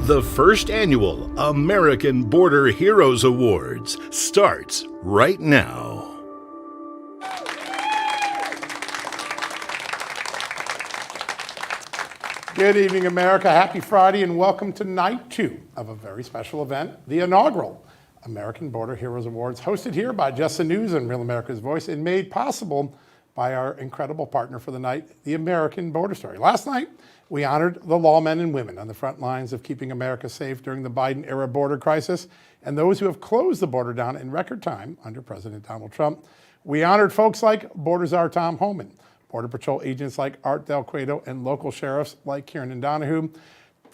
The first annual American Border Heroes Awards starts right now. Good evening, America. Happy Friday, and welcome to night 2 of a very special event, the inaugural American Border Heroes Awards, hosted here by Just the News and Real America's Voice, and made possible by our incredible partner for the night, the American Border Story. Last night, we honored the lawmen and women on the front lines of keeping America safe during the Biden-era border crisis, and those who have closed the border down in record time under President Donald Trump. We honored folks like Border Czar Tom Homan, Border Patrol agents like Art Del Cueto, and local sheriffs like Kieran Donahue.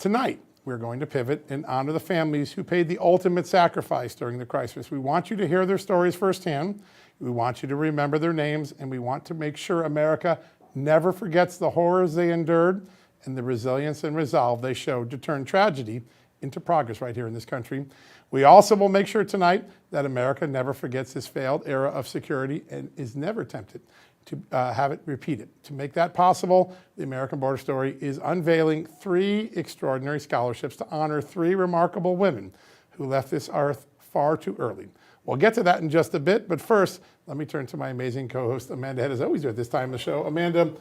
Tonight, we're going to pivot and honor the families who paid the ultimate sacrifice during the crisis. We want you to hear their stories firsthand. We want you to remember their names, and we want to make sure America never forgets the horrors they endured and the resilience and resolve they showed to turn tragedy into progress right here in this country. We also will make sure tonight that America never forgets this failed era of security and is never tempted to have it repeated. To make that possible, the American Border Story is unveiling 3 extraordinary scholarships to honor 3 remarkable women who left this earth far too early. We'll get to that in just a bit, but first, let me turn to my amazing co-host, Amanda Head, as always do at this time of the show. Amanda,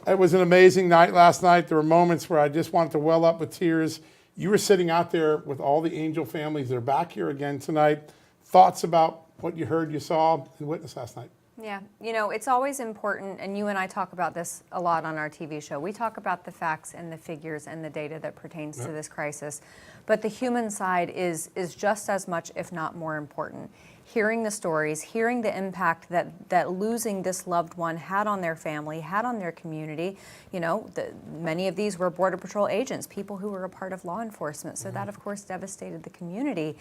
it was an amazing night last night. There were moments where I just wanted to well up with tears. You were sitting out there with all the angel families. They're back here again tonight. Thoughts about what you heard, you saw, and witnessed last night? Yeah, you know, it's always important, and you and I talk about this a lot on our TV show. We talk about the facts and the figures and the data that pertains to this crisis, but the human side is just as much, if not more important. Hearing the stories, hearing the impact that losing this loved one had on their family, had on their community. You know, many of these were Border Patrol agents, people who were a part of law enforcement, so that, of course, devastated the community.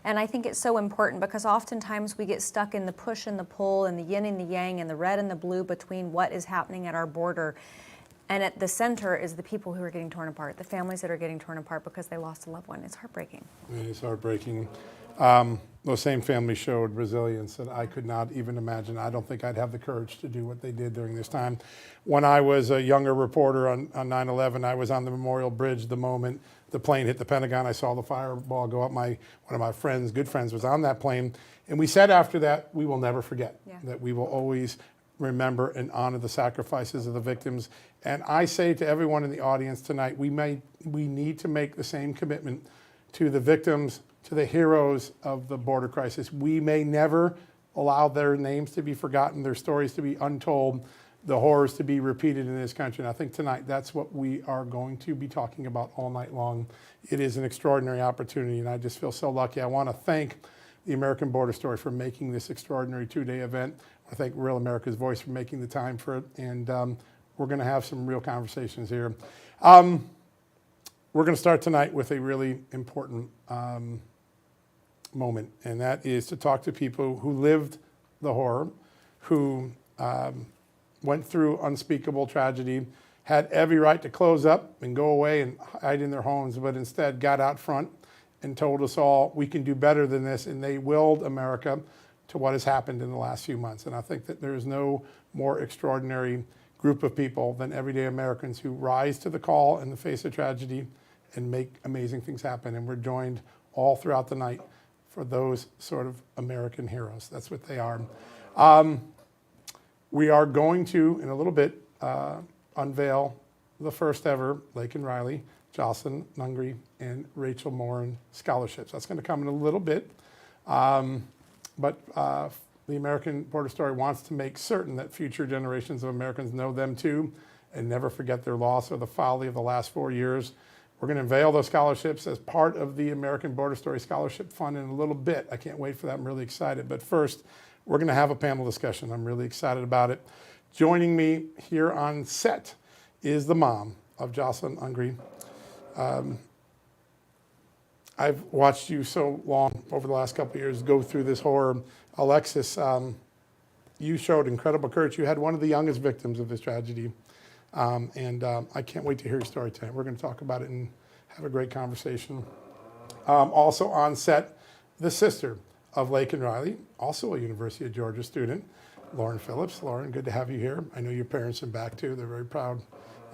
And I think it's so important because oftentimes we get stuck in the push and the pull and the yin and the yang and the red and the blue between what is happening at our border. And at the center is the people who are getting torn apart, the families that are getting torn apart because they lost a loved one. It's heartbreaking. It is heartbreaking. Those same families showed resilience that I could not even imagine. I don't think I'd have the courage to do what they did during this time. When I was a younger reporter on 9/11, I was on the Memorial Bridge the moment the plane hit the Pentagon. I saw the fireball go up. One of my friends, good friends, was on that plane. And we said after that, we will never forget, that we will always remember and honor the sacrifices of the victims. And I say to everyone in the audience tonight, we need to make the same commitment to the victims, to the heroes of the border crisis. We may never allow their names to be forgotten, their stories to be untold, the horrors to be repeated in this country. And I think tonight that's what we are going to be talking about all night long. It is an extraordinary opportunity, and I just feel so lucky. I want to thank the American Border Story for making this extraordinary 2-day event. I thank Real America's Voice for making the time for it, and we're going to have some real conversations here. We're going to start tonight with a really important moment, and that is to talk to people who lived the horror, who went through unspeakable tragedy, had every right to close up and go away and hide in their homes, but instead got out front and told us all we can do better than this, and they willed America to what has happened in the last few months. And I think that there's no more extraordinary group of people than everyday Americans who rise to the call in the face of tragedy and make amazing things happen. And we're joined all throughout the night for those sort of American heroes. That's what they are. We are going to, in a little bit, unveil the first ever Laken Riley, Jocelyn Nungry, and Rachel Morin scholarships. That's going to come in a little bit. But the American Border Story wants to make certain that future generations of Americans know them too and never forget their loss or the folly of the last 4 years. We're going to unveil those scholarships as part of the American Border Story Scholarship Fund in a little bit. I can't wait for that. I'm really excited. But first, we're going to have a panel discussion. I'm really excited about it. Joining me here on set is the mom of Jocelyn Nungry. I've watched you so long over the last couple of years go through this horror. Alexis, you showed incredible courage. You had one of the youngest victims of this tragedy. I can't wait to hear your story tonight. We're going to talk about it and have a great conversation. Also on set, the sister of Laken Riley, also a University of Georgia student, Lauren Phillips. Lauren, good to have you here. I know your parents are back too. They're very proud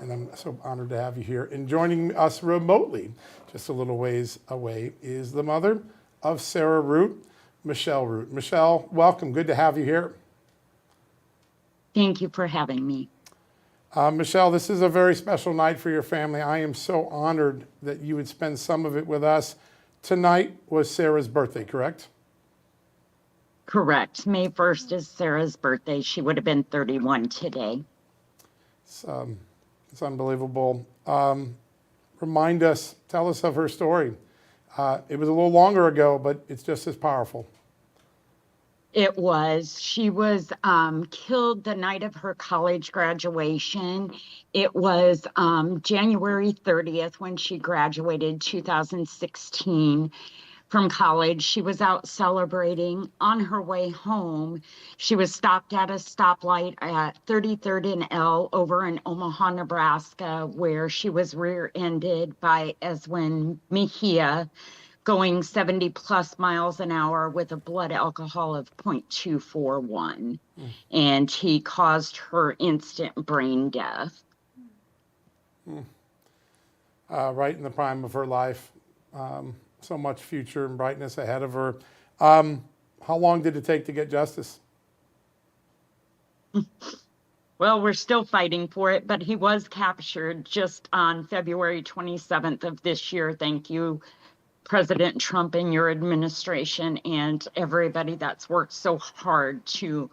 and I'm so honored to have you here. And joining us remotely, just a little ways away, is the mother of Sarah Root, Michelle Root. Michelle, welcome. Good to have you here. Thank you for having me. Michelle, this is a very special night for your family. I am so honored that you would spend some of it with us. Tonight was Sarah's birthday, correct? Correct. May 1st is Sarah's birthday. She would have been 31 today. It's unbelievable. Remind us, tell us of her story. It was a little longer ago, but it's just as powerful. It was. She was killed the night of her college graduation. It was January 30th when she graduated 2016 from college. She was out celebrating. On her way home, she was stopped at a stoplight at 33rd and L over in Omaha, Nebraska, where she was rear-ended by Eswin Mejia, going 70 plus miles an hour with a blood alcohol of 0.241. And he caused her instant brain death. Right in the prime of her life. So much future and brightness ahead of her. How long did it take to get justice? Well, we're still fighting for it, but he was captured just on February 27th of this year. Thank you, President Trump and your administration and everybody that's worked so hard to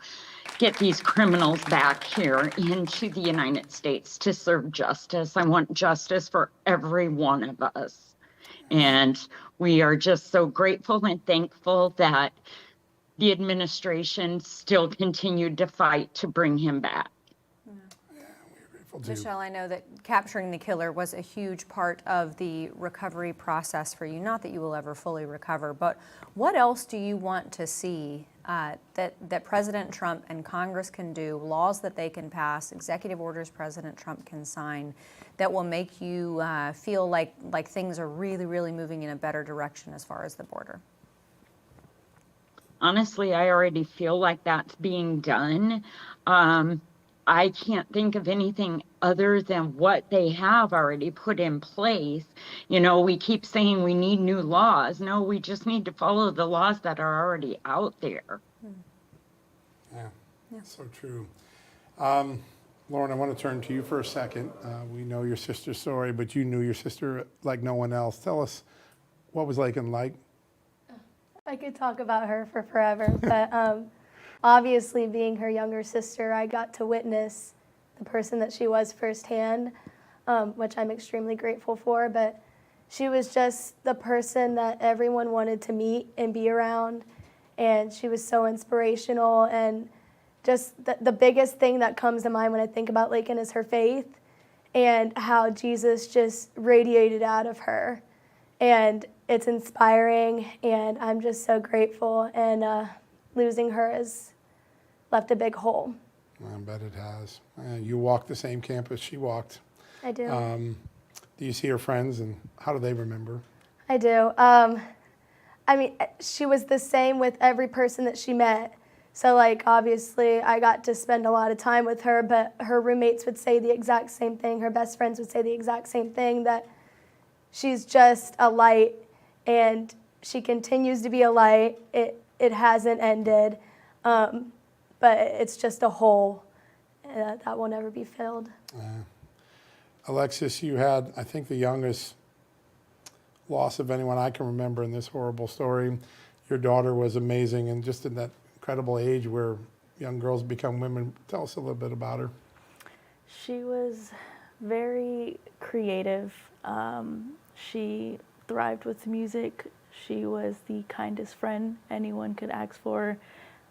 get these criminals back here into the United States to serve justice. I want justice for every one of us. And we are just so grateful and thankful that the administration still continued to fight to bring him back. Michelle, I know that capturing the killer was a huge part of the recovery process for you. Not that you will ever fully recover, but what else do you want to see that President Trump and Congress can do, laws that they can pass, executive orders President Trump can sign, that will make you feel like things are really, really moving in a better direction as far as the border? Honestly, I already feel like that's being done. I can't think of anything other than what they have already put in place. You know, we keep saying we need new laws. No, we just need to follow the laws that are already out there. Yeah, so true. Lauren, I want to turn to you for a second. We know your sister's story, but you knew your sister like no one else. Tell us, what was Lakin like? I could talk about her for forever, but obviously being her younger sister, I got to witness the person that she was firsthand, which I'm extremely grateful for, but she was just the person that everyone wanted to meet and be around, and she was so inspirational, and just the biggest thing that comes to mind when I think about Lakin is her faith and how Jesus just radiated out of her. And it's inspiring, and I'm just so grateful, and losing her has left a big hole. I bet it has. You walked the same campus she walked. I do. Do you see her friends, and how do they remember? I do. I mean, she was the same with every person that she met. So, like, obviously, I got to spend a lot of time with her, but her roommates would say the exact same thing. Her best friends would say the exact same thing, that she's just a light, and she continues to be a light. It hasn't ended, but it's just a hole that will never be filled. Alexis, you had, I think, the youngest loss of anyone I can remember in this horrible story. Your daughter was amazing, and just in that incredible age where young girls become women. Tell us a little bit about her. She was very creative. She thrived with music. She was the kindest friend anyone could ask for.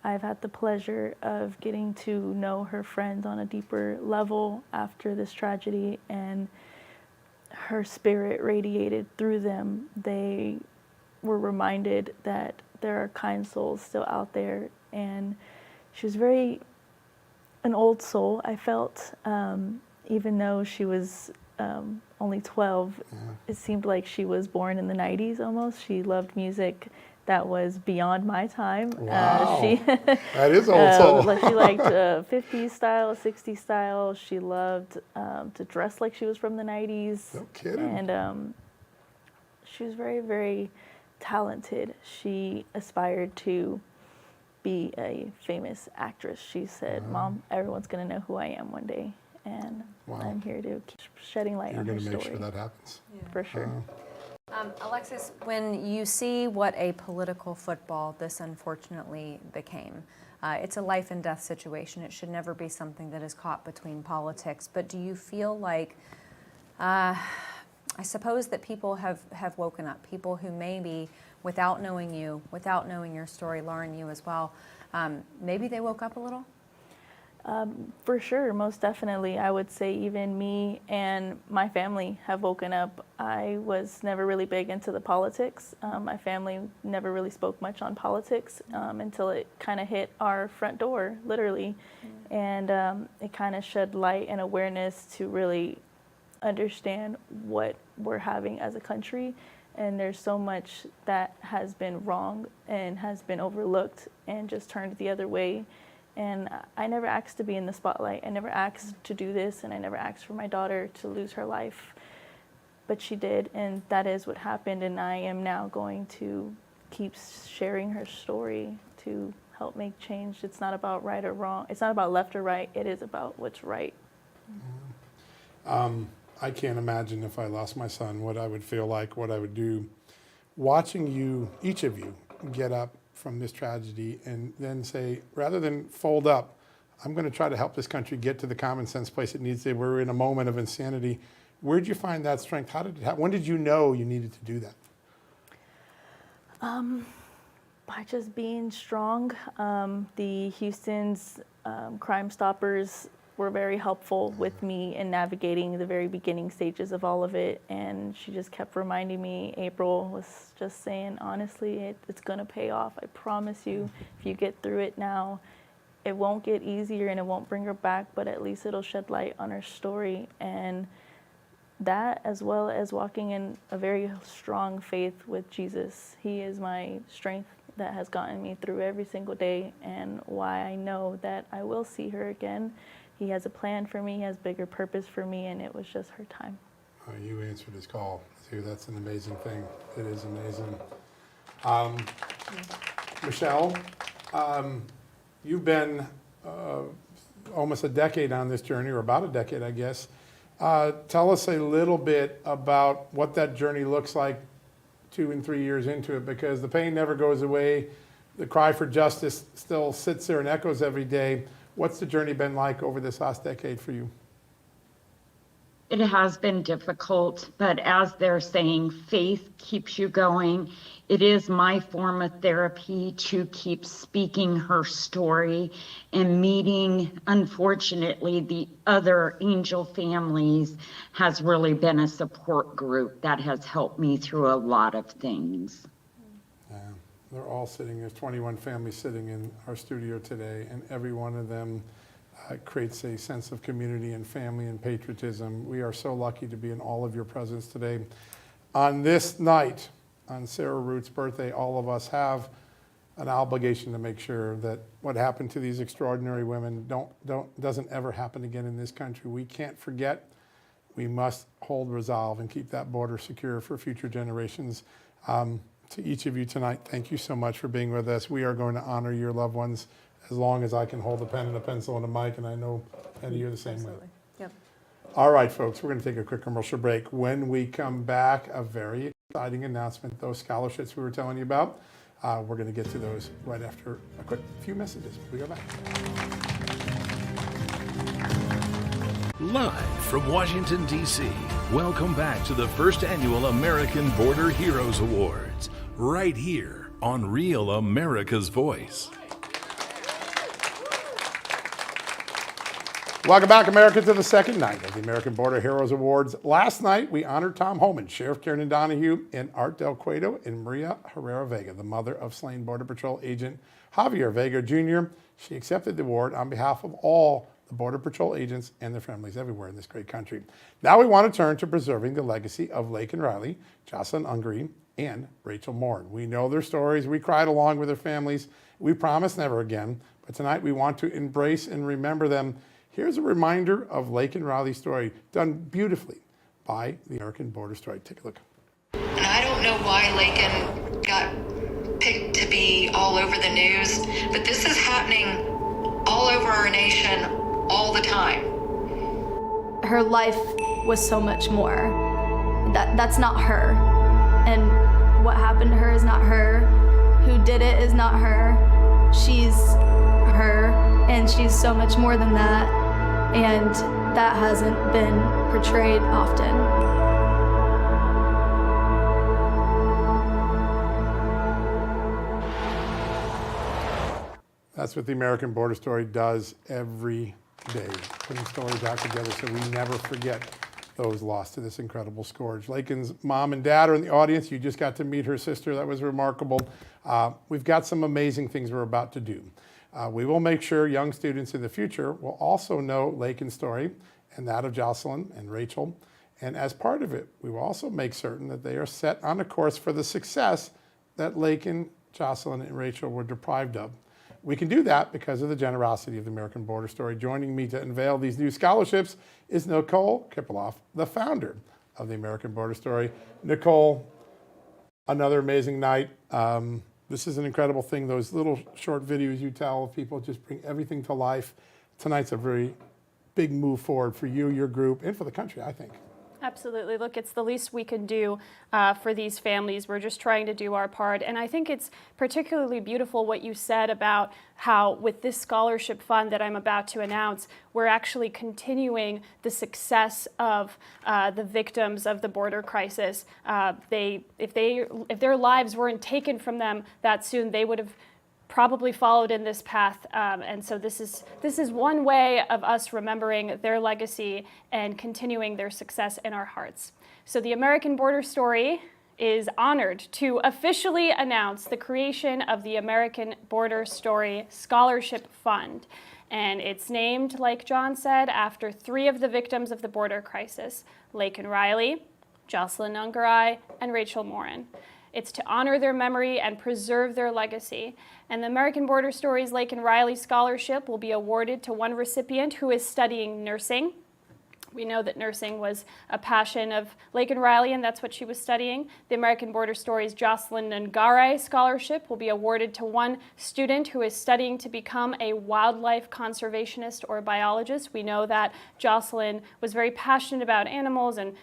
I've had the pleasure of getting to know her friends on a deeper level after this tragedy, and her spirit radiated through them. They were reminded that there are kind souls still out there, and she was an old soul, I felt. Even though she was only 12, it seemed like she was born in the 90s almost. She loved music, that was beyond my time. Wow. She That is old soul. she liked 50s style, 60s style. She loved to dress like she was from the 90s. No kidding. And she was very, very talented. She aspired to be a famous actress. She said, "Mom, everyone's going to know who I am one day." And Wow. I'm here to keep shedding light You're on her going to make story. sure that happens. For sure. Alexis, when you see what a political football this unfortunately became, it's a life and death situation. It should never be something that is caught between politics. But do you feel like, I suppose that people have woken up, people who maybe, without knowing you, without knowing your story, Lauren, you as well, maybe they woke up a little? For sure, most definitely. I would say even me and my family have woken up. I was never really big into the politics. My family never really spoke much on politics until it kind of hit our front door, literally. And it kind of shed light and awareness to really understand what we're having as a country. And there's so much that has been wrong and has been overlooked and just turned the other way. And I never asked to be in the spotlight. I never asked to do this, and I never asked for my daughter to lose her life. But she did, and that is what happened, and I am now going to keep sharing her story to help make change. It's not about right or wrong. It's not about left or right. It is about what's right. I can't imagine if I lost my son, what I would feel like, what I would do. Watching you, each of you, get up from this tragedy and then say, rather than fold up, I'm going to try to help this country get to the common sense place it needs to. We're in a moment of insanity. Where did you find that strength? How did it happen? When did you know you needed to do that? By just being strong. The Houston's Crime Stoppers were very helpful with me in navigating the very beginning stages of all of it. And she just kept reminding me, April was just saying, honestly, it's gonna pay off. I promise you, if you get through it now, it won't get easier and it won't bring her back, but at least it'll shed light on her story. And that, as well as walking in a very strong faith with Jesus. He is my strength that has gotten me through every single day, and why I know that I will see her again. He has a plan for me, he has bigger purpose for me, and it was just her time. You answered his call, too. That's an amazing thing. It is amazing. Michelle, you've been almost a decade on this journey, or about a decade, I guess. Tell us a little bit about what that journey looks like 2 and 3 years into it, because the pain never goes away. The cry for justice still sits there and echoes every day. What's the journey been like over this last decade for you? It has been difficult, but as they're saying, faith keeps you going. It is my form of therapy to keep speaking her story and meeting, unfortunately, the other angel families has really been a support group that has helped me through a lot of things. They're all sitting, there's 21 families sitting in our studio today, and every one of them creates a sense of community and family and patriotism. We are so lucky to be in all of your presence today. On this night, on Sarah Root's birthday, all of us have an obligation to make sure that what happened to these extraordinary women doesn't ever happen again in this country. We can't forget. We must hold resolve and keep that border secure for future generations. To each of you tonight, thank you so much for being with us. We are going to honor your loved ones as long as I can hold a pen and a pencil and a mic, and I know, Penny, you're the same way. Absolutely. Yep. All right, folks, we're going to take a quick commercial break. When we come back, a very exciting announcement. Those scholarships we were telling you about, we're going to get to those right after a quick few messages. We go back. Live from Washington, D.C., welcome back to the first annual American Border Heroes Awards, right here on Real America's Voice. Welcome back, America, to the second night of the American Border Heroes Awards. Last night, we honored Tom Homan, Sheriff Kiernan Donahue, and Art Del Cueto, and Maria Herrera Vega, the mother of slain Border Patrol agent Javier Vega Jr. She accepted the award on behalf of all the Border Patrol agents and their families everywhere in this great country. Now we want to turn to preserving the legacy of Laken Riley, Jocelyn Ungree, and Rachel Morin. We know their stories. We cried along with their families. We promise never again. But tonight we want to embrace and remember them. Here's a reminder of Laken Riley's story, done beautifully by the American Border Story. Take a look. And I don't know why Laken got picked to be all over the news, but this is happening all over our nation all the time. Her life was so much more. That's not her. And what happened to her is not her. Who did it is not her. She's her, and she's so much more than that. And that hasn't been portrayed often. That's what the American Border Story does every day, putting stories out together so we never forget those lost to this incredible scourge. Laken's mom and dad are in the audience. You just got to meet her sister. That was remarkable. We've got some amazing things we're about to do. We will make sure young students in the future will also know Laken's story and that of Jocelyn and Rachel. And as part of it, we will also make certain that they are set on a course for the success that Laken, Jocelyn, and Rachel were deprived of. We can do that because of the generosity of the American Border Story. Joining me to unveil these new scholarships is Nicole Kipeloff, the founder of the American Border Story. Nicole, another amazing night. This is an incredible thing. Those little short videos you tell of people just bring everything to life. Tonight's a very big move forward for you, your group, and for the country, I think. Absolutely. Look, it's the least we can do for these families. We're just trying to do our part. And I think it's particularly beautiful what you said about how with this scholarship fund that I'm about to announce, we're actually continuing the success of the victims of the border crisis. If their lives weren't taken from them that soon, they would have probably followed in this path, and so this is one way of us remembering their legacy and continuing their success in our hearts. So the American Border Story is honored to officially announce the creation of the American Border Story Scholarship Fund. And it's named, like John said, after 3 of the victims of the border crisis, Laken Riley, Jocelyn Nungarai, and Rachel Morin. It's to honor their memory and preserve their legacy. And the American Border Stories Laken Riley Scholarship will be awarded to one recipient who is studying nursing. We know that nursing was a passion of Laken Riley, and that's what she was studying. The American Border Stories Jocelyn Nungarai Scholarship will be awarded to one student who is studying to become a wildlife conservationist or biologist. We know that Jocelyn was very passionate about animals and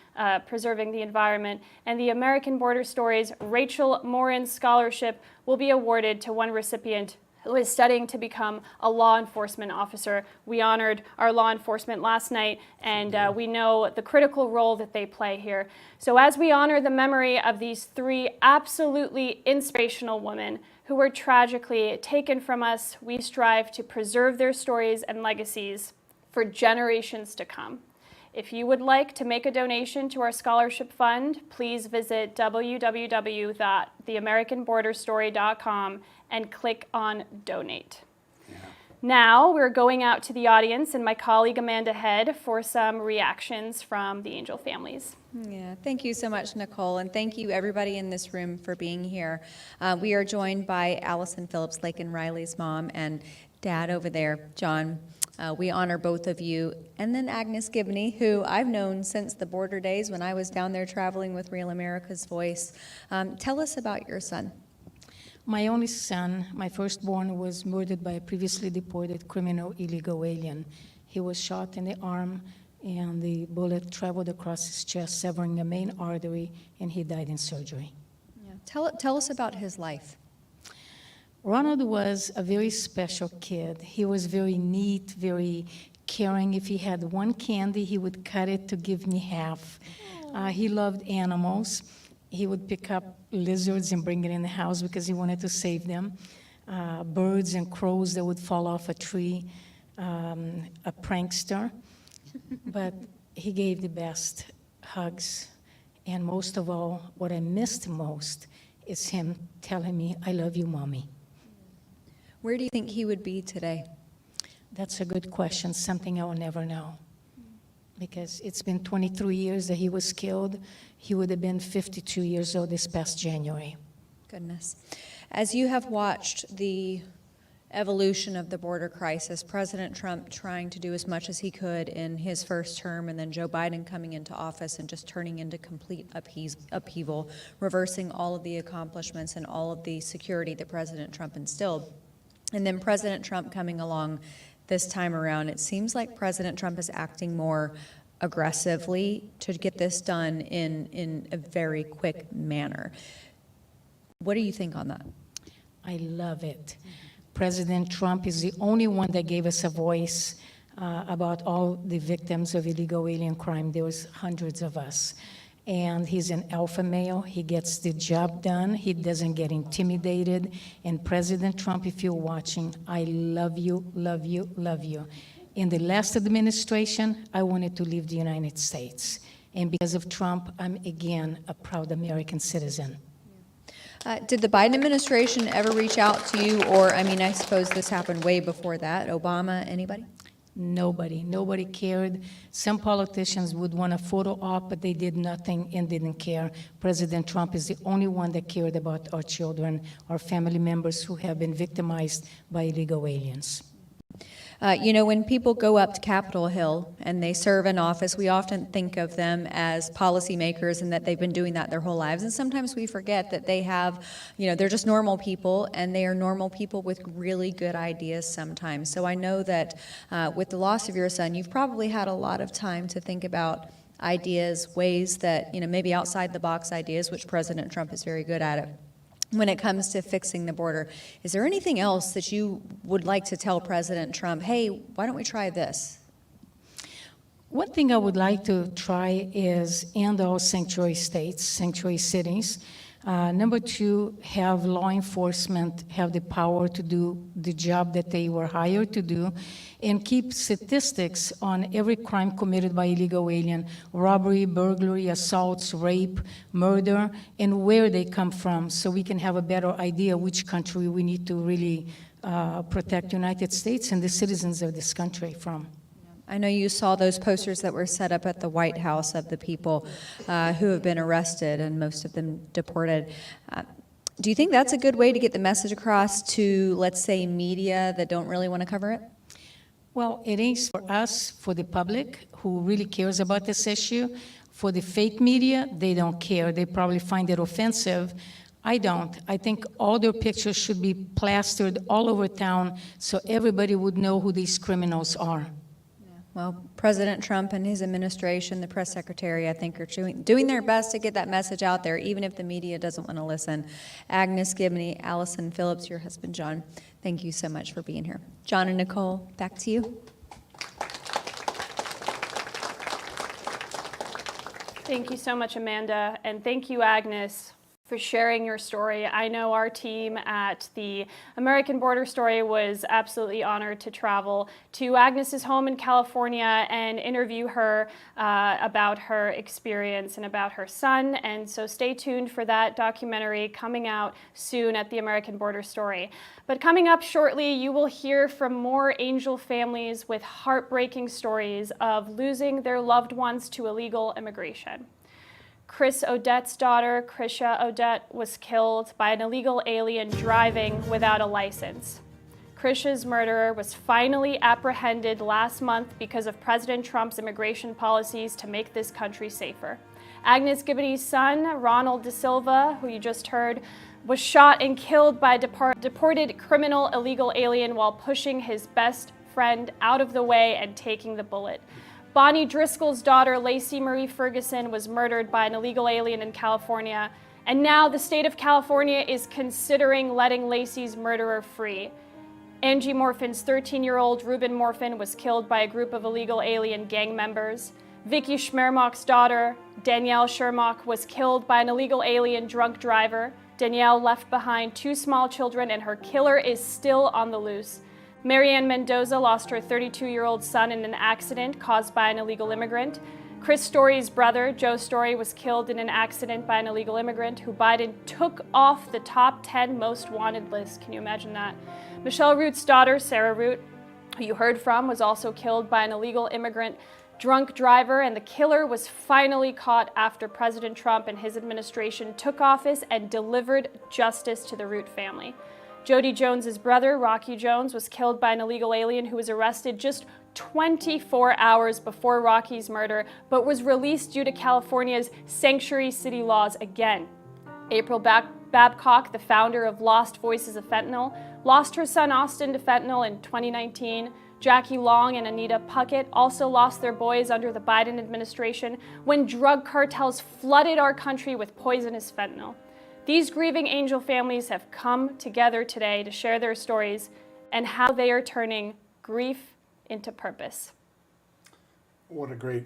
preserving the environment. And the American Border Stories Rachel Morin Scholarship will be awarded to one recipient who is studying to become a law enforcement officer. We honored our law enforcement last night, and we know the critical role that they play here. So as we honor the memory of these 3 absolutely inspirational women who were tragically taken from us, we strive to preserve their stories and legacies for generations to come. If you would like to make a donation to our scholarship fund, please visit www.theamericanborderstory.com and click on Donate. Yeah. Now we're going out to the audience and my colleague Amanda Head for some reactions from the Angel families. Yeah, thank you so much, Nicole, and thank you everybody in this room for being here. We are joined by Allison Phillips, Laken Riley's mom, and dad over there, John. We honor both of you, and then Agnes Gibney, who I've known since the border days when I was down there traveling with Real America's Voice. Tell us about your son. My only son, my firstborn, was murdered by a previously deported criminal illegal alien. He was shot in the arm, and the bullet traveled across his chest, severing a main artery, and he died in surgery. Yeah. Tell us about his life. Ronald was a very special kid. He was very neat, very caring. If he had one candy, he would cut it to give me half. He loved animals. He would pick up lizards and bring it in the house because he wanted to save them. Birds and crows that would fall off a tree. A prankster. But he gave the best hugs. And most of all, what I missed most is him telling me, "I love you, Mommy." Where do you think he would be today? That's a good question, something I will never know. because it's been 23 years that he was killed. He would have been 52 years old this past January. Goodness. As you have watched the evolution of the border crisis, President Trump trying to do as much as he could in his first term, and then Joe Biden coming into office and just turning into complete upheaval, reversing all of the accomplishments and all of the security that President Trump instilled. And then President Trump coming along this time around, it seems like President Trump is acting more aggressively to get this done in a very quick manner. What do you think on that? I love it. President Trump is the only one that gave us a voice about all the victims of illegal alien crime. There was hundreds of us. And he's an alpha male. He gets the job done. He doesn't get intimidated. And President Trump, if you're watching, I love you, love you, love you. In the last administration, I wanted to leave the United States. And because of Trump, I'm again a proud American citizen. Did the Biden administration ever reach out to you? Or, I mean, I suppose this happened way before that. Obama, anybody? Nobody cared. Some politicians would want a photo op, but they did nothing and didn't care. President Trump is the only one that cared about our children, our family members who have been victimized by illegal aliens. You know, when people go up to Capitol Hill and they serve in office, we often think of them as policymakers and that they've been doing that their whole lives. And sometimes we forget that they have, you know, they're just normal people, and they are normal people with really good ideas sometimes. So I know that with the loss of your son, you've probably had a lot of time to think about ideas, ways that, you know, maybe outside the box ideas, which President Trump is very good at it. When it comes to fixing the border, is there anything else that you would like to tell President Trump, hey, why don't we try this? One thing I would like to try is end all sanctuary states, sanctuary cities. Number two, have law enforcement have the power to do the job that they were hired to do, and keep statistics on every crime committed by illegal alien, robbery, burglary, assaults, rape, murder, and where they come from, so we can have a better idea which country we need to really protect the United States and the citizens of this country from. I know you saw those posters that were set up at the White House of the people who have been arrested and most of them deported. Do you think that's a good way to get the message across to, let's say, media that don't really want to cover it? Well, it is for us, for the public who really cares about this issue. For the fake media, they don't care. They probably find it offensive. I don't. I think all their pictures should be plastered all over town so everybody would know who these criminals are. Well, President Trump and his administration, the press secretary, I think, are doing their best to get that message out there, even if the media doesn't want to listen. Agnes Gibney, Allison Phillips, your husband, John, thank you so much for being here. John and Nicole, back to you. Thank you so much, Amanda, and thank you, Agnes, for sharing your story. I know our team at the American Border Story was absolutely honored to travel to Agnes's home in California and interview her about her experience and about her son. And so stay tuned for that documentary coming out soon at the American Border Story. But coming up shortly, you will hear from more Angel families with heartbreaking stories of losing their loved ones to illegal immigration. Chris Odette's daughter, Krisha Odette, was killed by an illegal alien driving without a license. Krisha's murderer was finally apprehended last month because of President Trump's immigration policies to make this country safer. Agnes Gibney's son, Ronald De Silva, who you just heard, was shot and killed by a deported criminal illegal alien while pushing his best friend out of the way and taking the bullet. Bonnie Driscoll's daughter, Lacey Marie Ferguson, was murdered by an illegal alien in California, and now the state of California is considering letting Lacey's murderer free. Angie Morfin's 13-year-old Ruben Morfin was killed by a group of illegal alien gang members. Vicky Schmermock's daughter, Danielle Shermock, was killed by an illegal alien drunk driver. Danielle left behind 2 small children, and her killer is still on the loose. Marianne Mendoza lost her 32-year-old son in an accident caused by an illegal immigrant. Chris Story's brother, Joe Story, was killed in an accident by an illegal immigrant who Biden took off the top 10 most wanted list. Can you imagine that? Michelle Root's daughter, Sarah Root, who you heard from, was also killed by an illegal immigrant drunk driver, and the killer was finally caught after President Trump and his administration took office and delivered justice to the Root family. Jody Jones's brother, Rocky Jones, was killed by an illegal alien who was arrested just 24 hours before Rocky's murder, but was released due to California's sanctuary city laws again. April Babcock, the founder of Lost Voices of Fentanyl, lost her son Austin to fentanyl in 2019. Jackie Long and Anita Puckett also lost their boys under the Biden administration when drug cartels flooded our country with poisonous fentanyl. These grieving angel families have come together today to share their stories and how they are turning grief into purpose. What a great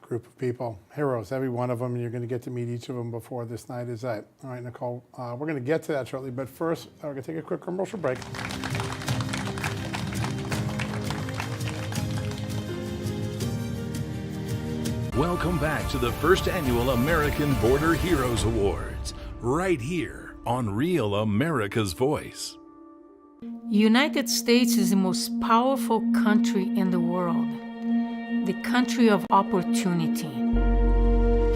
group of people, heroes, every one of them, and you're going to get to meet each of them before this night is up. All right, Nicole, we're going to get to that shortly, but first, we're going to take a quick commercial break. Welcome back to the first annual American Border Heroes Awards, right here on Real America's Voice. United States is the most powerful country in the world, the country of opportunity.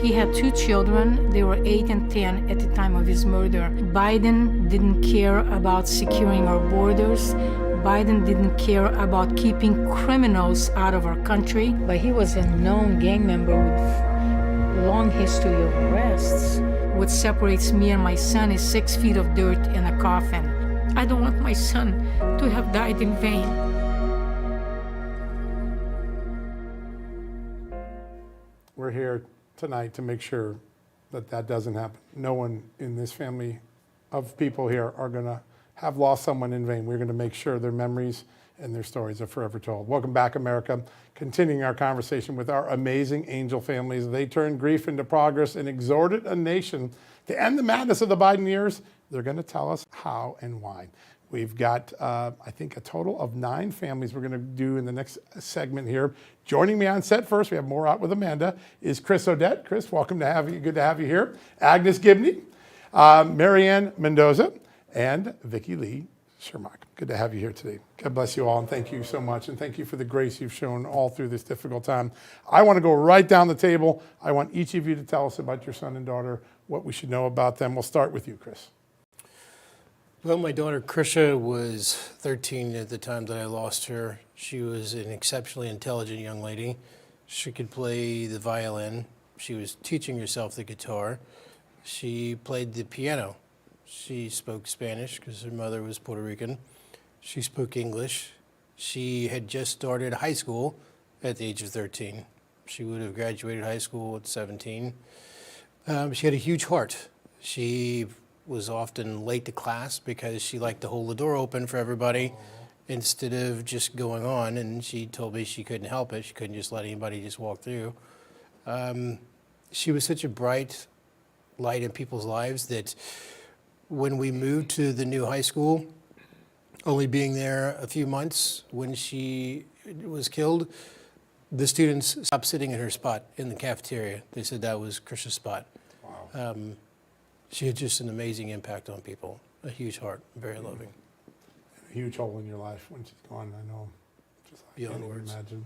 He had 2 children. They were 8 and 10 at the time of his murder. Biden didn't care about securing our borders. Biden didn't care about keeping criminals out of our country. But he was a known gang member with a long history of arrests. What separates me and my son is 6 feet of dirt in a coffin. I don't want my son to have died in vain. We're here tonight to make sure that that doesn't happen. No one in this family of people here are going to have lost someone in vain. We're going to make sure their memories and their stories are forever told. Welcome back, America. Continuing our conversation with our amazing angel families. They turned grief into progress and exhorted a nation to end the madness of the Biden years. They're going to tell us how and why. We've got, I think, a total of 9 families we're going to do in the next segment here. Joining me on set first, we have more out with Amanda, is Chris Odette. Chris, welcome to have you. Good to have you here. Agnes Gibney, Marianne Mendoza, and Vicki Lee Shermack. Good to have you here today. God bless you all, and thank you so much, and thank you for the grace you've shown all through this difficult time. I want to go right down the table. I want each of you to tell us about your son and daughter, what we should know about them. We'll start with you, Chris. Well, my daughter Krisha was 13 at the time that I lost her. She was an exceptionally intelligent young lady. She could play the violin. She was teaching herself the guitar. She played the piano. She spoke Spanish because her mother was Puerto Rican. She spoke English. She had just started high school at the age of 13. She would have graduated high school at 17. She had a huge heart. She was often late to class because she liked to hold the door open for everybody instead of just going on, and she told me she couldn't help it. She couldn't just let anybody just walk through. She was such a bright light in people's lives that when we moved to the new high school, only being there a few months when she was killed, the students stopped sitting in her spot in the cafeteria. They said that was Krisha's spot. Wow. She had just an amazing impact on people, a huge heart, very loving. A huge hole in your life when she's gone, I know. Just, I Beyond can't even words. imagine.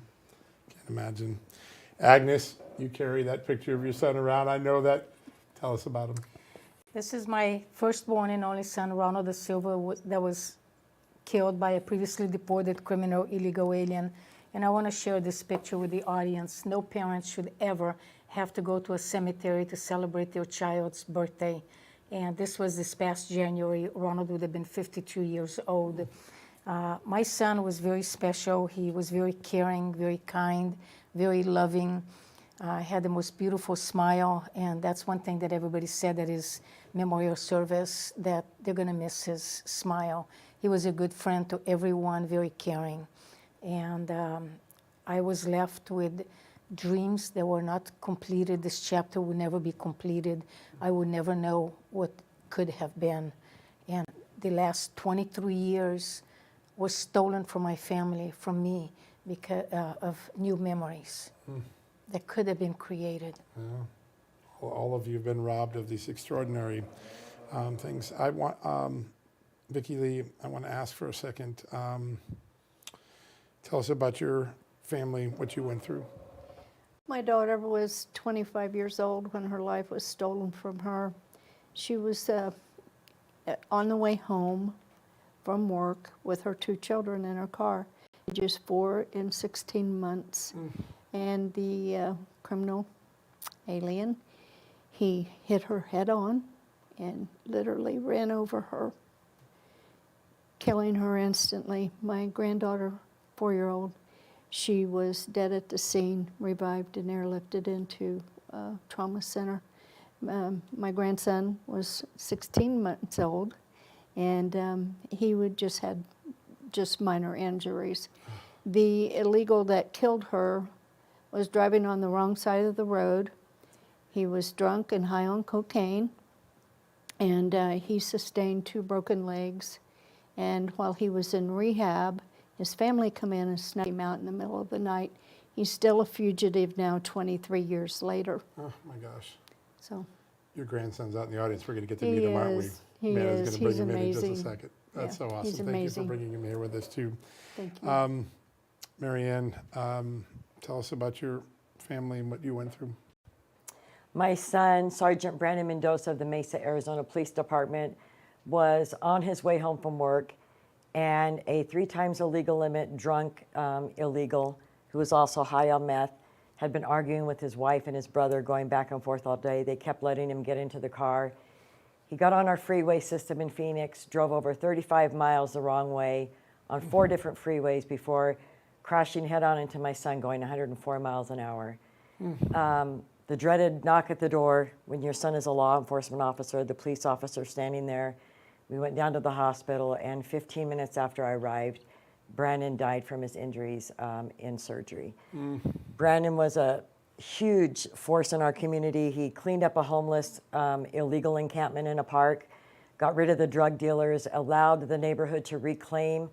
Can't imagine. Agnes, you carry that picture of your son around. I know that. Tell us about him. This is my firstborn and only son, Ronald Da Silva, that was killed by a previously deported criminal illegal alien. And I want to share this picture with the audience. No parent should ever have to go to a cemetery to celebrate their child's birthday. And this was this past January. Ronald would have been 52 years old. My son was very special. He was very caring, very kind, very loving. Had the most beautiful smile, and that's one thing that everybody said at his memorial service, that they're going to miss his smile. He was a good friend to everyone, very caring. And I was left with dreams that were not completed. This chapter will never be completed. I will never know what could have been. And the last 23 years was stolen from my family, from me, because of new memories that could have been created. Yeah. All of you have been robbed of these extraordinary things. I want, Vicki Lee, I want to ask for a second. Tell us about your family, what you went through. My daughter was 25 years old when her life was stolen from her. She was on the way home from work with her 2 children in her car, ages 4 and 16 months. And the criminal alien, he hit her head on and literally ran over her, killing her instantly. My granddaughter, 4-year-old, she was dead at the scene, revived and airlifted into a trauma center. My grandson was 16 months old, and he would had just minor injuries. The illegal that killed her was driving on the wrong side of the road. He was drunk and high on cocaine, and he sustained 2 broken legs. And while he was in rehab, his family come in and snuck him out in the middle of the night. He's still a fugitive now, 23 years later. Oh my gosh. So Your grandson's out in the audience. We're going to get to meet him, aren't we? He Matt is. is going to bring He's him in just a amazing. second. That's Yeah, so he's awesome. Thank you for amazing. bringing him here with us too. Thank you. Marianne, tell us about your family and what you went through. My son, Sergeant Brandon Mendoza of the Mesa, Arizona Police Department, was on his way home from work, and a 3 times illegal limit drunk illegal, who was also high on meth, had been arguing with his wife and his brother, going back and forth all day. They kept letting him get into the car. He got on our freeway system in Phoenix, drove over 35 miles the wrong way on 4 different freeways before crashing head-on into my son going 104 miles an hour. The dreaded knock at the door when your son is a law enforcement officer, the police officer standing there. We went down to the hospital, and 15 minutes after I arrived, Brandon died from his injuries in surgery. Brandon was a huge force in our community. He cleaned up a homeless illegal encampment in a park, got rid of the drug dealers, allowed the neighborhood to reclaim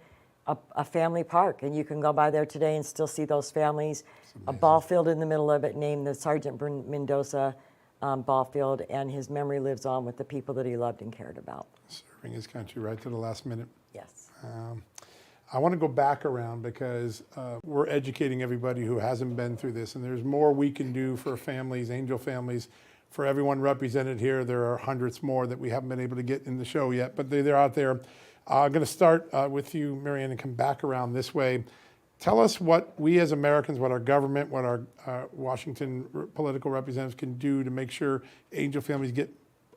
a family park. And you can go by there today and still see those families. A ball field in the middle of it named the Sergeant Mendoza ball field, and his memory lives on with the people that he loved and cared about. Serving his country right to the last minute. Yes. I want to go back around because we're educating everybody who hasn't been through this, and there's more we can do for families, angel families, for everyone represented here. There are hundreds more that we haven't been able to get in the show yet, but they're out there. I'm going to start with you, Marianne, and come back around this way. Tell us what we as Americans, what our government, what our Washington political representatives can do to make sure angel families get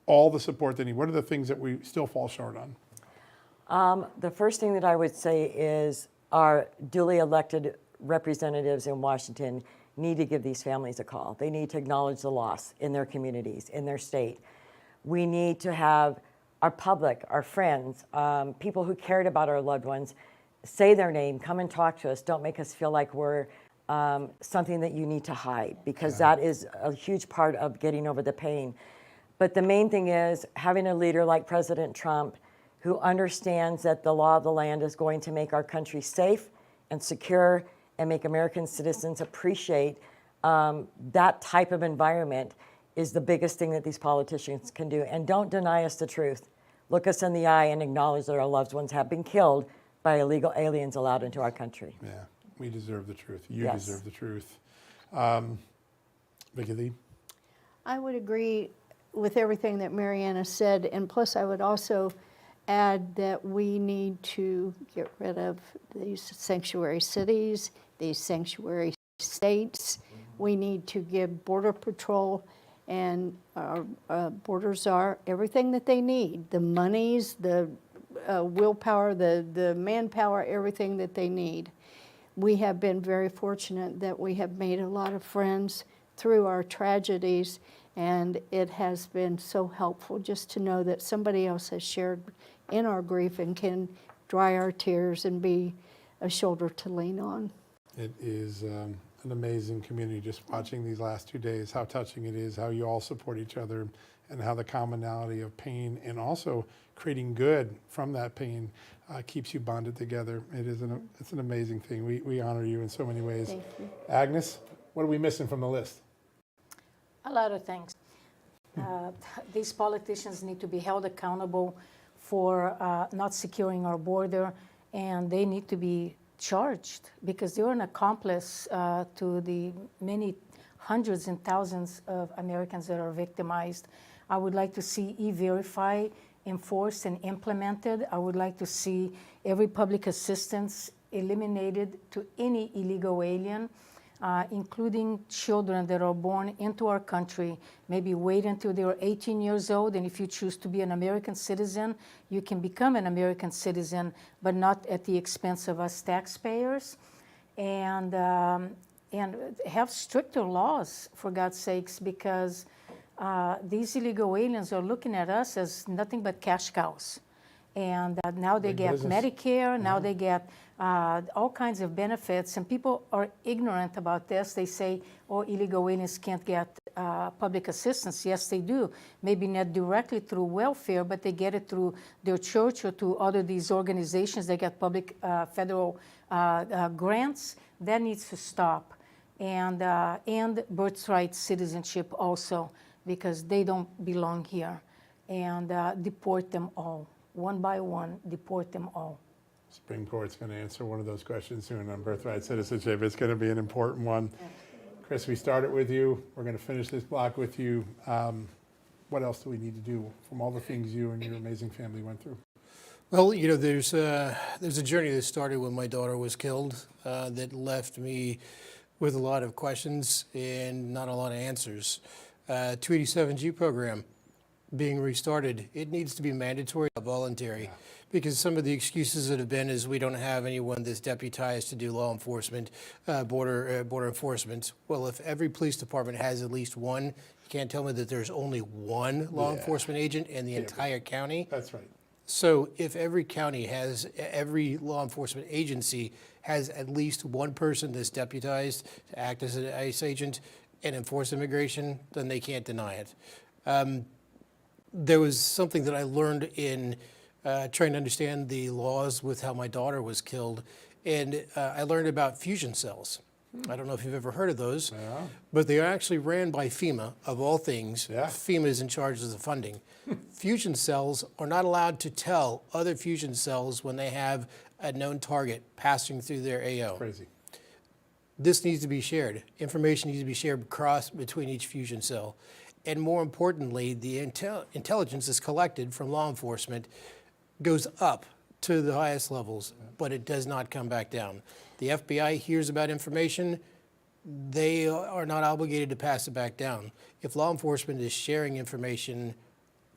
all the support they need. What are the things that we still fall short on? The first thing that I would say is our duly elected representatives in Washington need to give these families a call. They need to acknowledge the loss in their communities, in their state. We need to have our public, our friends, people who cared about our loved ones, say their name, come and talk to us. Don't make us feel like we're something that you need to hide, because that is a huge part of getting over the pain. But the main thing is having a leader like President Trump who understands that the law of the land is going to make our country safe and secure and make American citizens appreciate that type of environment is the biggest thing that these politicians can do. And don't deny us the truth. Look us in the eye and acknowledge that our loved ones have been killed by illegal aliens allowed into our country. Yeah, we deserve the truth. You Yes. deserve the truth. Vicki Lee? I would agree with everything that Mariana said, and plus I would also add that we need to get rid of these sanctuary cities, these sanctuary states. We need to give Border Patrol and our borders are everything that they need, the monies, the willpower, the manpower, everything that they need. We have been very fortunate that we have made a lot of friends through our tragedies, and it has been so helpful just to know that somebody else has shared in our grief and can dry our tears and be a shoulder to lean on. It is an amazing community, just watching these last 2 days, how touching it is, how you all support each other, and how the commonality of pain and also creating good from that pain keeps you bonded together. It's an amazing thing. We honor you in so many ways. Thank you. Agnes, what are we missing from the list? A lot of things. These politicians need to be held accountable for not securing our border, and they need to be charged because they're an accomplice to the many hundreds and thousands of Americans that are victimized. I would like to see E-Verify enforced and implemented. I would like to see every public assistance eliminated to any illegal alien, including children that are born into our country. Maybe wait until they are 18 years old, and if you choose to be an American citizen, you can become an American citizen, but not at the expense of us taxpayers. And have stricter laws, for God's sakes, because these illegal aliens are looking at us as nothing but cash cows. And now they get Medicare, now they get all kinds of benefits, and people are ignorant about this. They say, oh, illegal aliens can't get public assistance. Yes, they do. Maybe not directly through welfare, but they get it through their church or to other these organizations that get public federal grants. That needs to stop. And birthright citizenship also, because they don't belong here. And deport them all. One by one, deport them all. Supreme Court's going to answer one of those questions soon on birthright citizenship. It's going to be an important one. Chris, we started with you. We're going to finish this block with you. What else do we need to do from all the things you and your amazing family went through? Well, you know, there's a journey that started when my daughter was killed that left me with a lot of questions and not a lot of answers. 287G program being restarted, it needs to be mandatory, not voluntary, because some of the excuses that have been is we don't have anyone that's deputized to do law enforcement, border enforcement. Well, if every police department has at least one, you can't tell me that there's only one law enforcement agent in the entire county. That's right. So if every law enforcement agency has at least one person that's deputized to act as an ICE agent and enforce immigration, then they can't deny it. There was something that I learned in trying to understand the laws with how my daughter was killed, and I learned about fusion cells. I don't know if you've ever heard of those, but they are actually ran by FEMA, of all things. FEMA is in charge of the funding. Fusion cells are not allowed to tell other fusion cells when they have a known target passing through their AO. Crazy. This needs to be shared. Information needs to be shared between each fusion cell. And more importantly, the intelligence that's collected from law enforcement goes up to the highest levels, but it does not come back down. The FBI hears about information, they are not obligated to pass it back down. If law enforcement is sharing information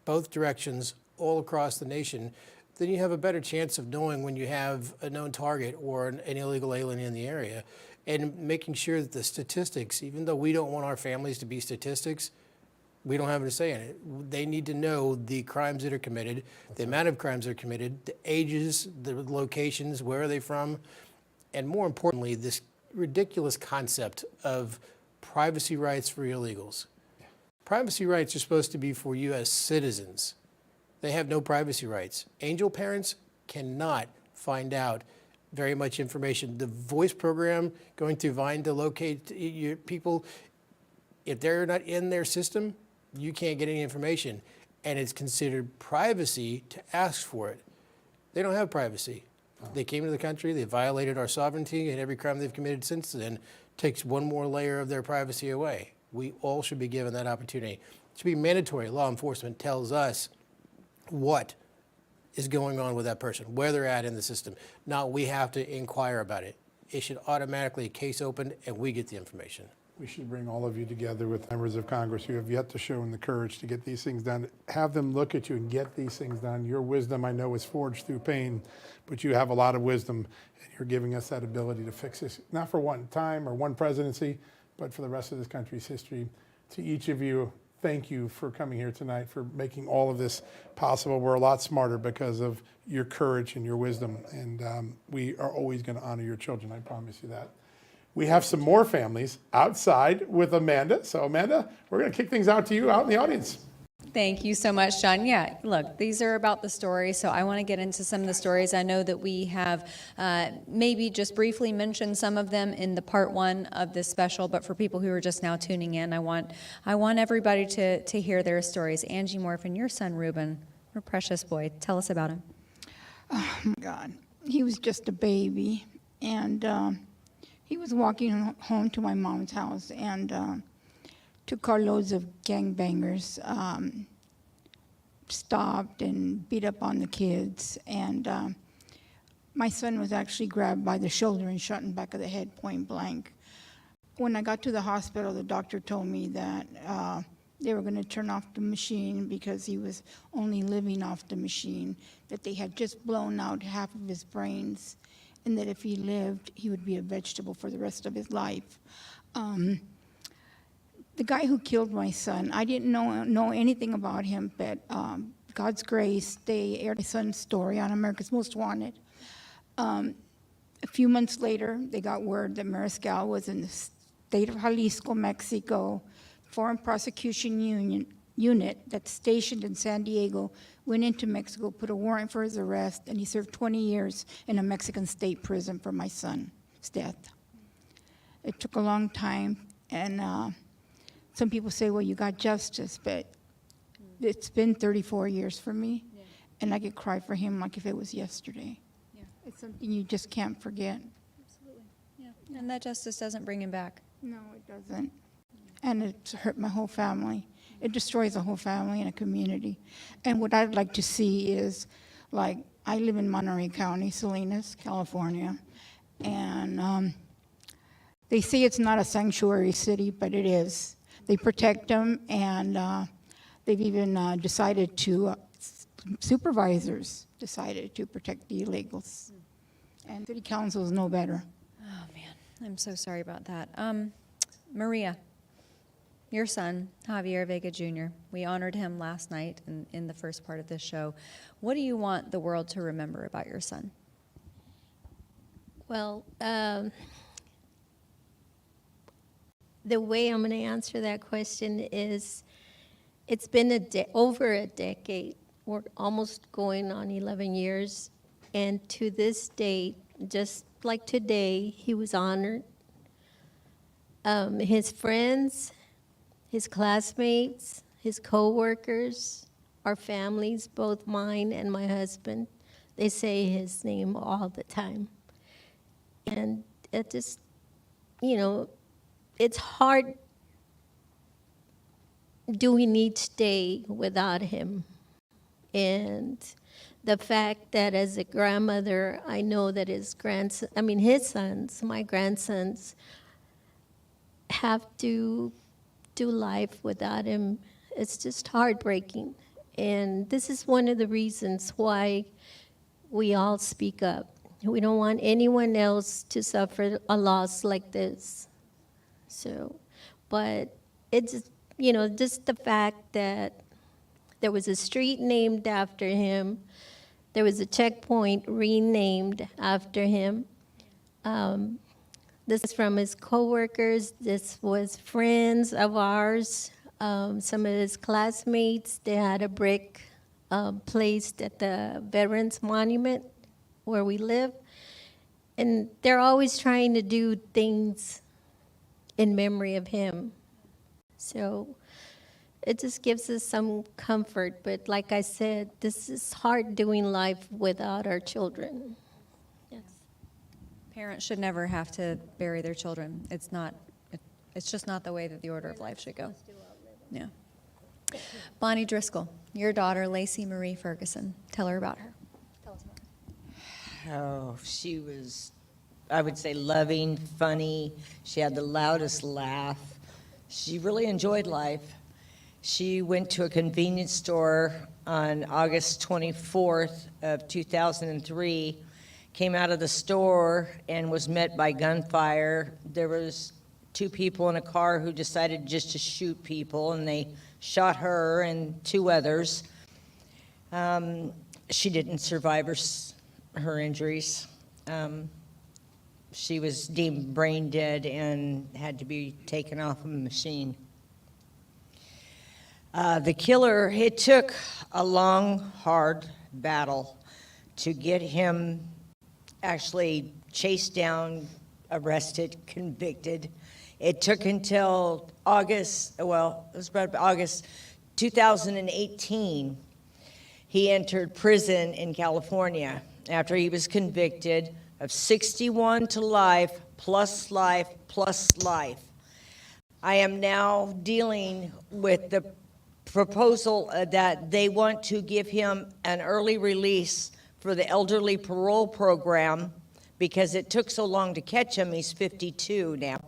both directions all across the nation, then you have a better chance of knowing when you have a known target or an illegal alien in the area, and making sure that the statistics, even though we don't want our families to be statistics, we don't have a say in it. They need to know the crimes that are committed, the amount of crimes that are committed, the ages, the locations, where are they from, and more importantly, this ridiculous concept of privacy rights for illegals. Privacy rights are supposed to be for U.S. citizens. They have no privacy rights. Angel parents cannot find out very much information. The voice program going through Vine to locate your people, if they're not in their system, you can't get any information. And it's considered privacy to ask for it. They don't have privacy. They came to the country, they violated our sovereignty, and every crime they've committed since then takes one more layer of their privacy away. We all should be given that opportunity. It should be mandatory. Law enforcement tells us what is going on with that person, where they're at in the system. Not we have to inquire about it. It should automatically, a case opened, and we get the information. We should bring all of you together with members of Congress who have yet to show the courage to get these things done. Have them look at you and get these things done. Your wisdom, I know, is forged through pain, but you have a lot of wisdom, and you're giving us that ability to fix this, not for one time or one presidency, but for the rest of this country's history. To each of you, thank you for coming here tonight, for making all of this possible. We're a lot smarter because of your courage and your wisdom, and we are always going to honor your children. I promise you that. We have some more families outside with Amanda. So Amanda, we're going to kick things out to you out in the audience. Thank you so much, John. Yeah, look, these are about the story, so I want to get into some of the stories. I know that we have maybe just briefly mentioned some of them in the part one of this special, but for people who are just now tuning in, I want everybody to hear their stories. Angie Morphin, your son Ruben, your precious boy, tell us about him. Oh my God, he was just a baby, and he was walking home to my mom's house, and two carloads of gangbangers stopped and beat up on the kids. And my son was actually grabbed by the shoulder and shot in the back of the head, point blank. When I got to the hospital, the doctor told me that they were going to turn off the machine because he was only living off the machine, that they had just blown out half of his brains, and that if he lived, he would be a vegetable for the rest of his life. The guy who killed my son, I didn't know anything about him, but God's grace, they aired my son's story on America's Most Wanted. A few months later, they got word that Mariscal was in the state of Jalisco, Mexico. Foreign Prosecution Unit that's stationed in San Diego went into Mexico, put a warrant for his arrest, and he served 20 years in a Mexican state prison for my son's death. It took a long time, and some people say, well, you got justice, but it's been 34 years for me, and I could cry for him like if it was yesterday. It's something you just can't forget. Absolutely. Yeah. And that justice doesn't bring him back. No, it doesn't. And it's hurt my whole family. It destroys a whole family and a community. And what I'd like to see is, like, I live in Monterey County, Salinas, California, and they say it's not a sanctuary city, but it is. They protect them, and they've even decided to, supervisors decided to protect the illegals. And city councils know better. Oh, man. I'm so sorry about that. Maria, your son, Javier Vega Jr., we honored him last night in the first part of this show. What do you want the world to remember about your son? Well, the way I'm going to answer that question is, it's been over a decade. We're almost going on 11 years. And to this date, just like today, he was honored. His friends, his classmates, his co-workers, our families, both mine and my husband, they say his name all the time. And it just, it's hard doing each day without him. And the fact that as a grandmother, I know that his sons, my grandsons, have to do life without him. It's just heartbreaking. And this is one of the reasons why we all speak up. We don't want anyone else to suffer a loss like this. So, but it's, just the fact that there was a street named after him, there was a checkpoint renamed after him. This is from his coworkers. This was friends of ours. Some of his classmates, they had a brick placed at the Veterans Monument where we live. And they're always trying to do things in memory of him. So it just gives us some comfort. But like I said, this is hard doing life without our children. Yes. Parents should never have to bury their children. It's just not the way that the order of life should go. Yeah. Bonnie Driscoll, your daughter, Lacey Marie Ferguson. Tell her about her. Tell us about her. Oh, she was, I would say, loving, funny. She had the loudest laugh. She really enjoyed life. She went to a convenience store on August 24th of 2003, came out of the store and was met by gunfire. There was 2 people in a car who decided just to shoot people, and they shot her and 2 others. She didn't survive her injuries. She was deemed brain dead and had to be taken off of a machine. The killer, it took a long, hard battle to get him actually chased down, arrested, convicted. It took until August 2018, he entered prison in California after he was convicted of 61 to life, plus life, plus life. I am now dealing with the proposal that they want to give him an early release for the elderly parole program because it took so long to catch him. He's 52 now.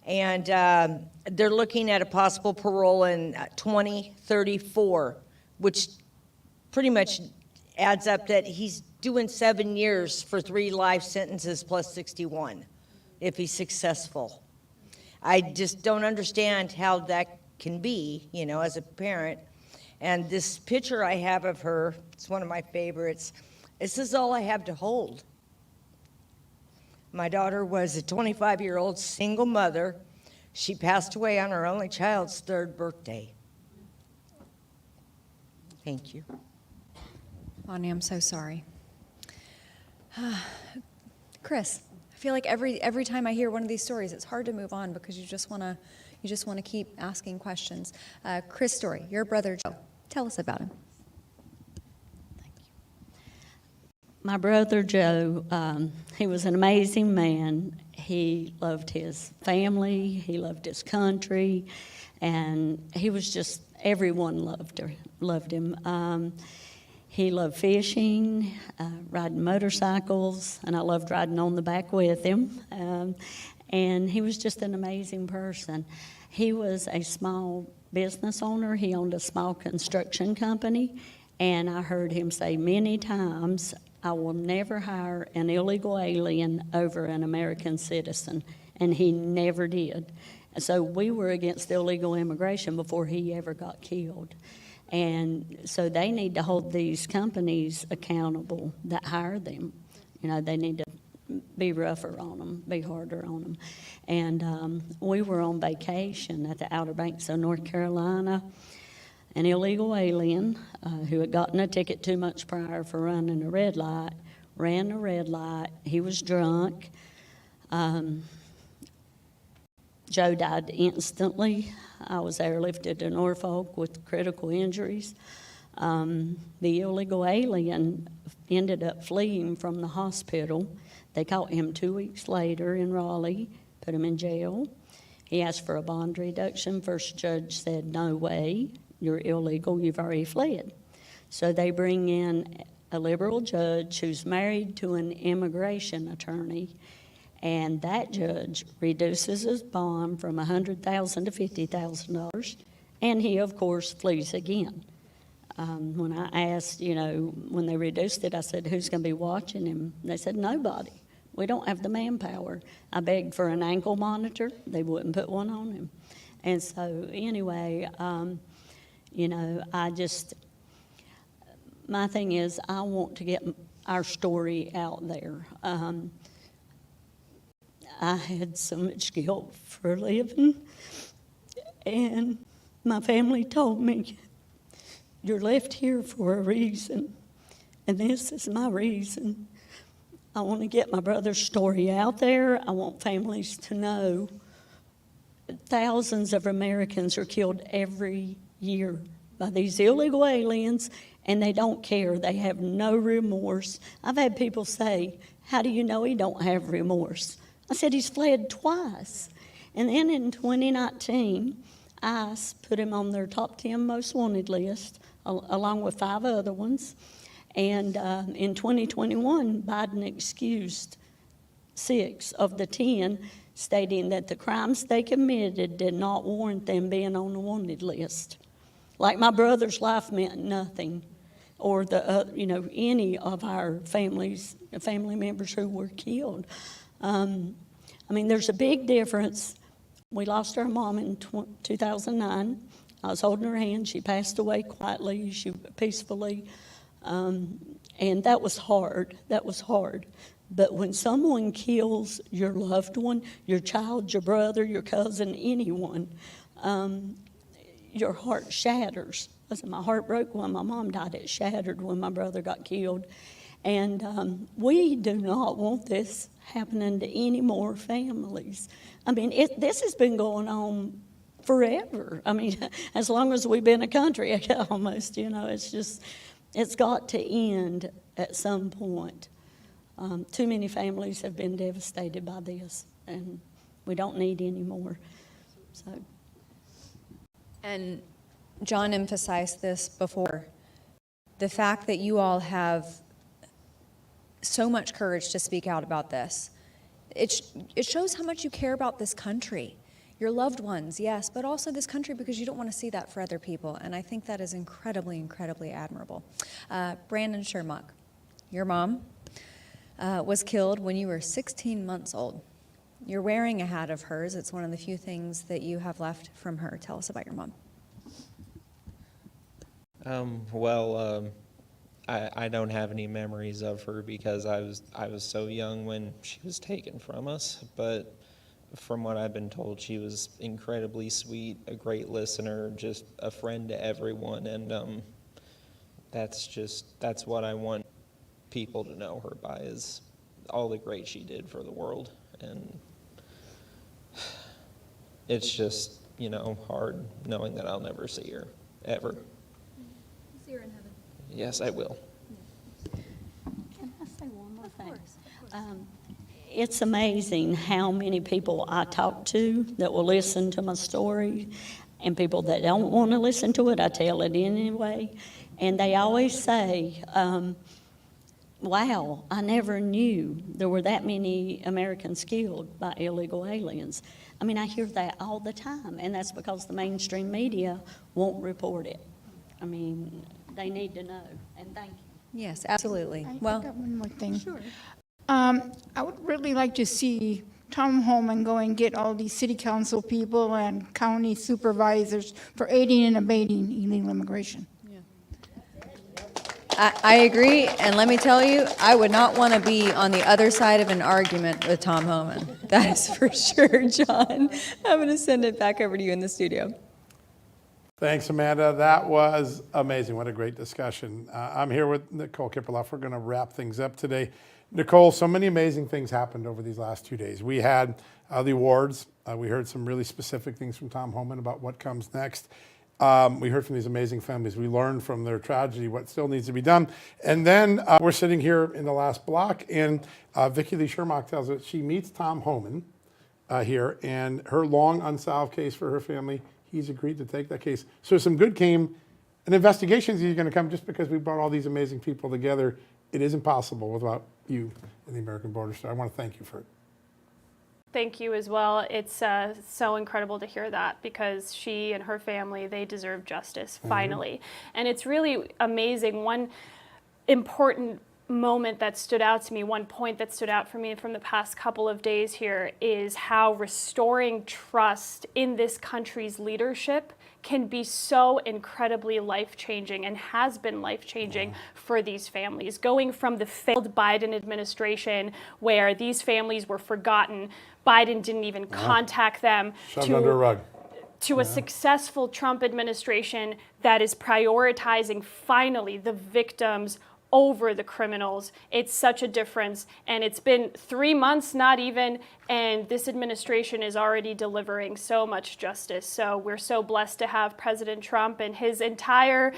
And they're looking at a possible parole in 2034, which pretty much adds up that he's doing 7 years for 3 life sentences plus 61 if he's successful. I just don't understand how that can be, you know, as a parent. And this picture I have of her, it's one of my favorites. This is all I have to hold. My daughter was a 25-year-old single mother. She passed away on her only child's 3rd birthday. Thank you. Bonnie, I'm so sorry. Chris, I feel like every time I hear one of these stories, it's hard to move on because you just want to keep asking questions. Chris Story, your brother Joe, tell us about him. My brother Joe, he was an amazing man. He loved his family, he loved his country, and he was just, everyone loved him. He loved fishing, riding motorcycles, and I loved riding on the back with him. And he was just an amazing person. He was a small business owner. He owned a small construction company, and I heard him say many times, I will never hire an illegal alien over an American citizen, and he never did. So we were against illegal immigration before he ever got killed. And so they need to hold these companies accountable that hire them. You know, they need to be rougher on them, be harder on them. And we were on vacation at the Outer Banks of North Carolina. An illegal alien who had gotten a ticket 2 months prior for running a red light, ran a red light. He was drunk. Joe died instantly. I was airlifted to Norfolk with critical injuries. The illegal alien ended up fleeing from the hospital. They caught him 2 weeks later in Raleigh, put him in jail. He asked for a bond reduction. First judge said, no way, you're illegal, you've already fled. So they bring in a liberal judge who's married to an immigration attorney, and that judge reduces his bond from $100,000 to $50,000, and he, of course, flees again. When I asked, you know, when they reduced it, I said, who's going to be watching him? They said, nobody. We don't have the manpower. I begged for an ankle monitor. They wouldn't put one on him. And so, anyway, you know, my thing is, I want to get our story out there. I had so much guilt for a living, and my family told me, you're left here for a reason, and this is my reason. I want to get my brother's story out there. I want families to know thousands of Americans are killed every year by these illegal aliens, and they don't care. They have no remorse. I've had people say, how do you know he don't have remorse? I said, he's fled twice. And then in 2019, ICE put him on their top 10 most wanted list, along with 5 other ones. And in 2021, Biden excused 6 of the 10, stating that the crimes they committed did not warrant them being on the wanted list. Like my brother's life meant nothing, or any of our family members who were killed. I mean, there's a big difference. We lost our mom in 2009. I was holding her hand. She passed away quietly, peacefully, and that was hard. That was hard. But when someone kills your loved one, your child, your brother, your cousin, anyone, your heart shatters. Listen, my heart broke when my mom died. It shattered when my brother got killed. And we do not want this happening to any more families. I mean, this has been going on forever. I mean, as long as we've been a country, almost, you know, it's got to end at some point. Too many families have been devastated by this, and we don't need any more. So. And John emphasized this before. The fact that you all have so much courage to speak out about this, it shows how much you care about this country. Your loved ones, yes, but also this country, because you don't want to see that for other people. And I think that is incredibly, incredibly admirable. Brandon Shermock, your mom was killed when you were 16 months old. You're wearing a hat of hers. It's one of the few things that you have left from her. Tell us about your mom. I don't have any memories of her because I was so young when she was taken from us, but from what I've been told, she was incredibly sweet, a great listener, just a friend to everyone, and that's what I want people to know her by, is all the great she did for the world. And it's just, hard knowing that I'll never see her, ever. See her in heaven. Yes, I will. Can I say one more thing? It's amazing how many people I talk to that will listen to my story, and people that don't want to listen to it, I tell it anyway. And they always say, wow, I never knew there were that many Americans killed by illegal aliens. I mean, I hear that all the time, and that's because the mainstream media won't report it. I mean, they need to know, and thank you. Yes, absolutely. I Well, got one more thing. Sure. I would really like to see Tom Homan go and get all these city council people and county supervisors for aiding and abetting illegal immigration. I agree, and let me tell you, I would not want to be on the other side of an argument with Tom Homan. That is for sure, John. I'm going to send it back over to you in the studio. Thanks, Amanda. That was amazing. What a great discussion. I'm here with Nicole Kipperloff. We're going to wrap things up today. Nicole, so many amazing things happened over these last 2 days. We had the awards. We heard some really specific things from Tom Homan about what comes next. We heard from these amazing families. We learned from their tragedy what still needs to be done. And then we're sitting here in the last block, and Vicki Lee Shermock tells us she meets Tom Homan here, and her long unsolved case for her family, he's agreed to take that case. So some good came, and investigations are going to come just because we brought all these amazing people together. It isn't possible without you and the American Border Story. I want to thank you for it. Thank you as well. It's so incredible to hear that, because she and her family, they deserve justice, finally. And it's really amazing. One important moment that stood out to me, one point that stood out for me from the past couple of days here, is how restoring trust in this country's leadership can be so incredibly life-changing, and has been life-changing for these families. Going from the failed Biden administration, where these families were forgotten, Biden didn't even contact them, Shoved under a rug. to a successful Trump administration that is prioritizing, finally, the victims over the criminals. It's such a difference, and it's been 3 months, not even, and this administration is already delivering so much justice. So we're so blessed to have President Trump and his entire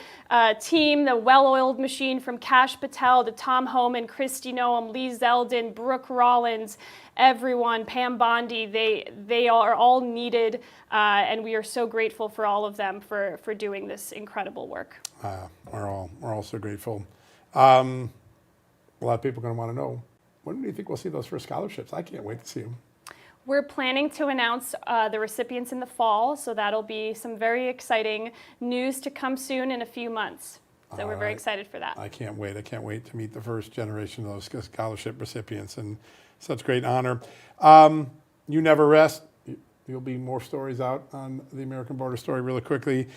team, the well-oiled machine, from Kash Patel to Tom Homan, Kristi Noem, Lee Zeldin, Brooke Rollins, everyone, Pam Bondi. They are all needed, and we are so grateful for all of them for doing this incredible work. We're all so grateful. A lot of people are going to want to know, when do you think we'll see those first scholarships? I can't wait to see them. We're planning to announce the recipients in the fall, so that'll be some very exciting news to come soon in a few months. So we're very excited for that. I can't wait. I can't wait to meet the first generation of those scholarship recipients, and such great honor. You never rest. There'll be more stories out on the American Border Story really quickly.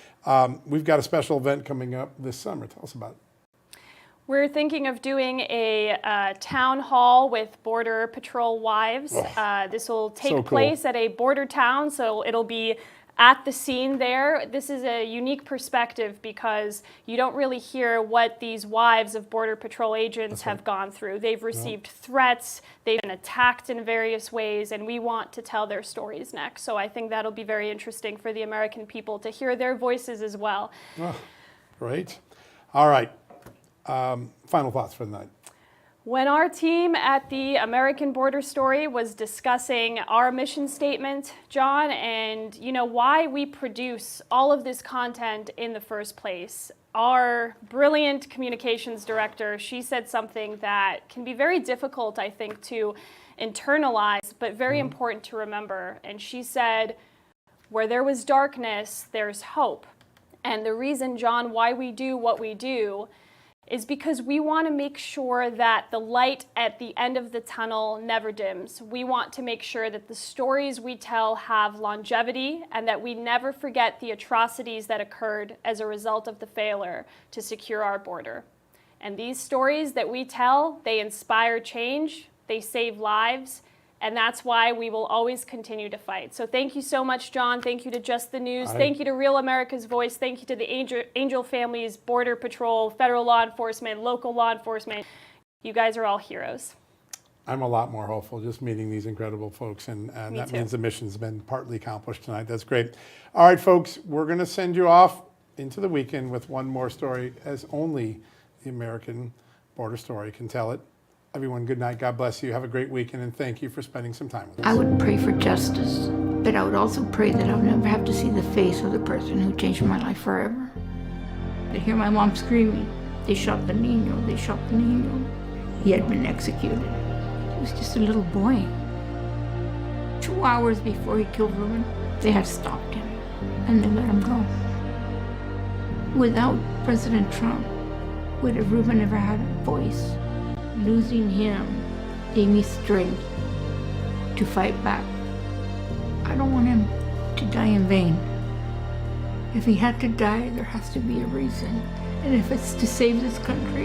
We've got a special event coming up this summer. Tell us about it. We're thinking of doing a town hall with Border Patrol wives. This will take place at a border town, so it'll be at the scene there. This is a unique perspective because you don't really hear what these wives of Border Patrol agents have gone through. They've received threats, they've been attacked in various ways, and we want to tell their stories next. So I think that'll be very interesting for the American people to hear their voices as well. Great. All right. Final thoughts for the night. When our team at the American Border Story was discussing our mission statement, John, and why we produce all of this content in the first place, our brilliant communications director, she said something that can be very difficult, I think, to internalize, but very important to remember. And she said, where there was darkness, there's hope. And the reason, John, why we do what we do is because we want to make sure that the light at the end of the tunnel never dims. We want to make sure that the stories we tell have longevity and that we never forget the atrocities that occurred as a result of the failure to secure our border. And these stories that we tell, they inspire change, they save lives, and that's why we will always continue to fight. So thank you so much, John. Thank you to Just the News. Thank you to Real America's Voice. Thank you to the Angel families, Border Patrol, federal law enforcement, local law enforcement. You guys are all heroes. I'm a lot more hopeful just meeting these incredible folks, and that too. means the mission's been partly accomplished tonight. That's great. All right, folks, we're going to send you off into the weekend with one more story, as only the American Border Story can tell it. Everyone, good night. God bless you. Have a great weekend, and thank you for spending some time with us. I would pray for justice, but I would also pray that I would never have to see the face of the person who changed my life forever. I hear my mom screaming, "They shot the niño, they shot the niño." He had been executed. He was just a little boy. 2 hours before he killed Ruben, they had stopped him, and they let him go. Without President Trump, would have Ruben ever had a voice? Losing him gave me strength to fight back. I don't want him to die in vain. If he had to die, there has to be a reason. And if it's to save this country,